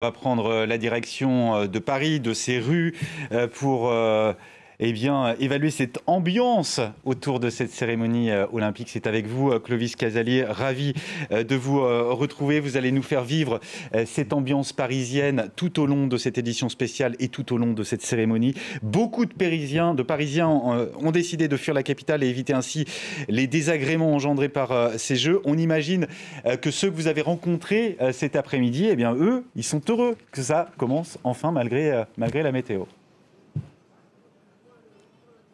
On va prendre la direction de Paris, de ses rues, pour évaluer cette ambiance autour de cette cérémonie olympique. C'est avec vous, Clovis Casalier, ravi de vous retrouver. Vous allez nous faire vivre cette ambiance parisienne tout au long de cette édition spéciale et tout au long de cette cérémonie. Beaucoup de Parisiens ont décidé de fuir la capitale et éviter ainsi les désagréments engendrés par ces Jeux. On imagine que ceux que vous avez rencontrés cet après-midi, eh bien eux, ils sont heureux que ça commence enfin malgré la météo.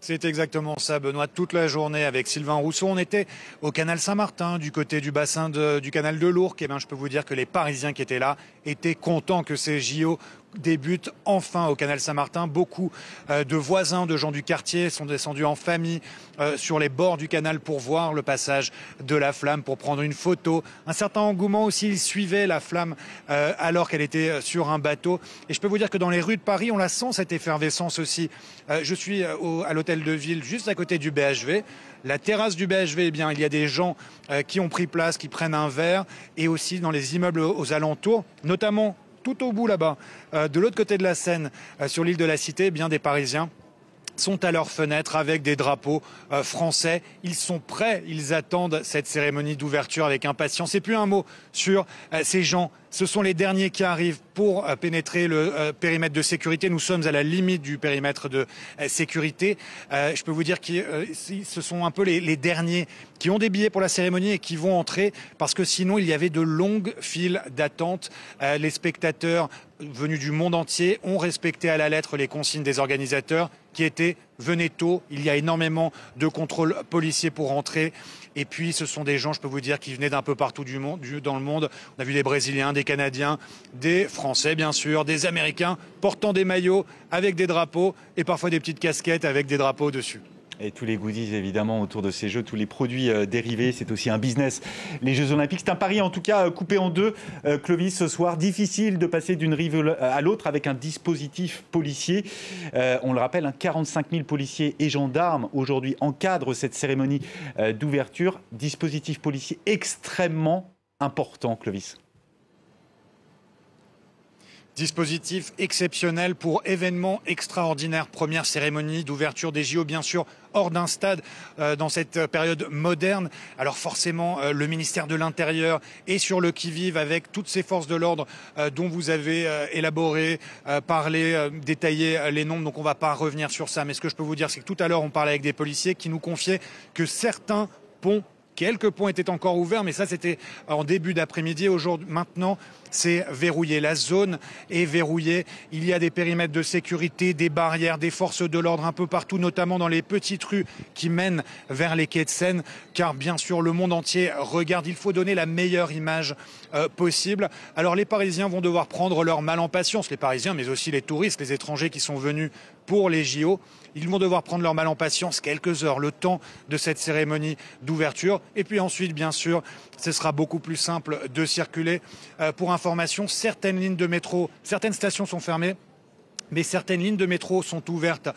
C'est exactement ça, Benoît. Toute la journée avec Sylvain Rousseau, on était au canal Saint-Martin, du côté du bassin du canal de l'Ourcq. Et je peux vous dire que les Parisiens qui étaient là étaient contents que ces JO débutent enfin au canal Saint-Martin. Beaucoup de voisins, de gens du quartier sont descendus en famille sur les bords du canal pour voir le passage de la flamme, pour prendre une photo. Un certain engouement aussi, ils suivaient la flamme alors qu'elle était sur un bateau. Et je peux vous dire que dans les rues de Paris, on la sent, cette effervescence aussi. Je suis à l'hôtel de ville, juste à côté du BHV. La terrasse du BHV, eh bien, il y a des gens qui ont pris place, qui prennent un verre, et aussi dans les immeubles aux alentours, notamment tout au bout là-bas, de l'autre côté de la Seine, sur l'île de la Cité, eh bien, des Parisiens sont à leurs fenêtres avec des drapeaux français. Ils sont prêts, ils attendent cette cérémonie d'ouverture avec impatience. Et puis un mot sur ces gens. Ce sont les derniers qui arrivent pour pénétrer le périmètre de sécurité. Nous sommes à la limite du périmètre de sécurité. Je peux vous dire que ce sont un peu les derniers qui ont des billets pour la cérémonie et qui vont entrer parce que sinon il y avait de longues files d'attente. Les spectateurs venus du monde entier ont respecté à la lettre les consignes des organisateurs qui étaient « venez tôt ». Il y a énormément de contrôles policiers pour entrer. Et puis, ce sont des gens, je peux vous dire, qui venaient d'un peu partout dans le monde. On a vu des Brésiliens, des Canadiens, des Français, bien sûr, des Américains, portant des maillots avec des drapeaux et parfois des petites casquettes avec des drapeaux dessus. Et tous les goodies, évidemment, autour de ces Jeux, tous les produits dérivés, c'est aussi un business. Les Jeux Olympiques, c'est un pari, en tout cas, coupé en deux. Clovis, ce soir, difficile de passer d'une rive à l'autre avec un dispositif policier. On le rappelle, 45 000 policiers et gendarmes, aujourd'hui, encadrent cette cérémonie d'ouverture. Dispositif policier extrêmement important, Clovis. Dispositif exceptionnel pour événement extraordinaire. Première cérémonie d'ouverture des JO, bien sûr, hors d'un stade dans cette période moderne. Alors forcément, le ministère de l'Intérieur est sur le qui-vive avec toutes ces forces de l'ordre dont vous avez élaboré, parlé, détaillé les nombres. Donc on ne va pas revenir sur ça. Mais ce que je peux vous dire, c'est que tout à l'heure, on parlait avec des policiers qui nous confiaient que certains ponts, quelques ponts étaient encore ouverts, mais ça c'était en début d'après-midi. Aujourd'hui, maintenant, c'est verrouillé. La zone est verrouillée. Il y a des périmètres de sécurité, des barrières, des forces de l'ordre un peu partout, notamment dans les petites rues qui mènent vers les quais de Seine. Car bien sûr, le monde entier regarde. Il faut donner la meilleure image possible. Alors les Parisiens vont devoir prendre leur mal en patience. Les Parisiens, mais aussi les touristes, les étrangers qui sont venus pour les JO. Ils vont devoir prendre leur mal en patience quelques heures, le temps de cette cérémonie d'ouverture. Et puis ensuite, bien sûr, ce sera beaucoup plus simple de circuler. Pour information, certaines lignes de métro, certaines stations sont fermées, mais certaines lignes de métro sont ouvertes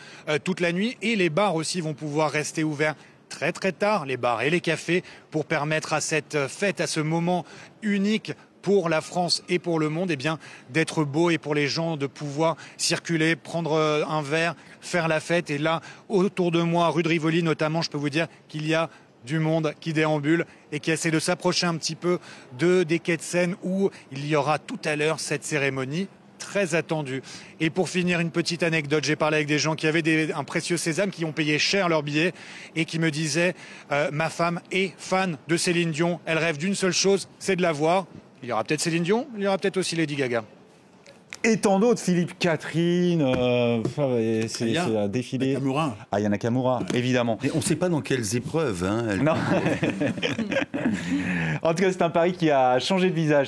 toute la nuit. Et les bars aussi vont pouvoir rester ouverts très très tard, les bars et les cafés, pour permettre à cette fête, à ce moment unique pour la France et pour le monde, eh bien, d'être beau et pour les gens de pouvoir circuler, prendre un verre, faire la fête. Et là, autour de moi, rue de Rivoli notamment, je peux vous dire qu'il y a du monde qui déambule et qui essaie de s'approcher un petit peu des quais de Seine où il y aura tout à l'heure cette cérémonie très attendue. Et pour finir, une petite anecdote. J'ai parlé avec des gens qui avaient un précieux sésame, qui ont payé cher leur billet et qui me disaient ma femme est fan de Céline Dion. Elle rêve d'une seule chose, c'est de la voir. Il y aura peut-être Céline Dion, il y aura peut-être aussi Lady Gaga. Et tant d'autres, Philippe Catherine, c'est un défilé. Nakamura. Aya Nakamura, évidemment. Mais on ne sait pas dans quelles épreuves. Non. En tout cas, c'est un pari qui a changé de visage.